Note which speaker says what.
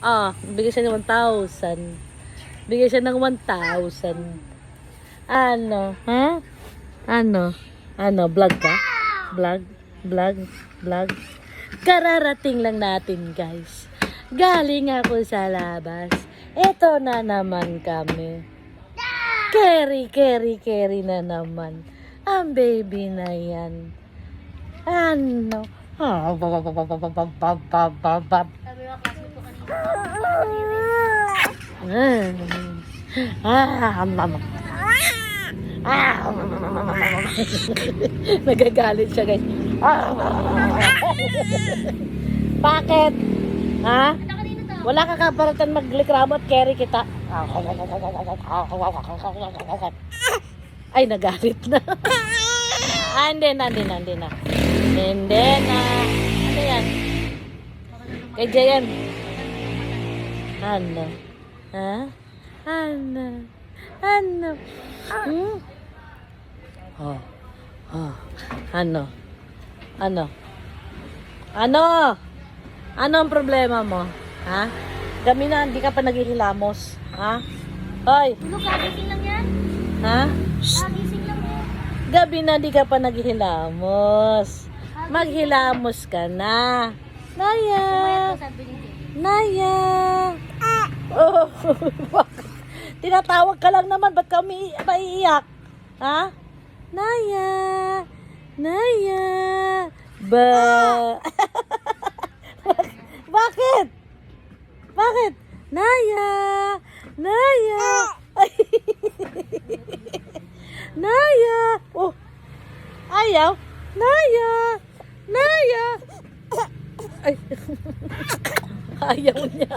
Speaker 1: Bigay siya ng 1,000. Bigay siya ng 1,000. Ano? Ha? Ano? Ano? Vlog ka? Vlog? Vlog? Vlog? Kararating lang natin, guys. Galing ako sa labas. Eto na naman kami. Carry na naman. Ang baby na yan. Ano? Nagagalit siya, guys. Bakit? Ha? Wala ka kaparatan maglikramo at carry kita. Ay, nagalit na. Hindi na. Hindi na. Ano yan? Kay Jayan. Ano? Ha? Ano? Ano? Ano? Ano? Ano? Ano ang problema mo? Ha? Gabi na, hindi ka pa naghihilamos. Ha? Hoy!
Speaker 2: Kagising lang yan?
Speaker 1: Ha?
Speaker 2: Kagising lang yan.
Speaker 1: Gabi na, hindi ka pa naghihilamos. Maghilamos ka na. Naya!
Speaker 2: Sabi ni Jay.
Speaker 1: Naya! Oh, tinatawag ka lang naman. Ba't ka maiiyak? Ha? Naya! Naya! Ba? Bakit? Bakit? Naya! Naya! Ay. Naya! Oh! Ayaw! Naya! Naya! Ay. Ayaw niya.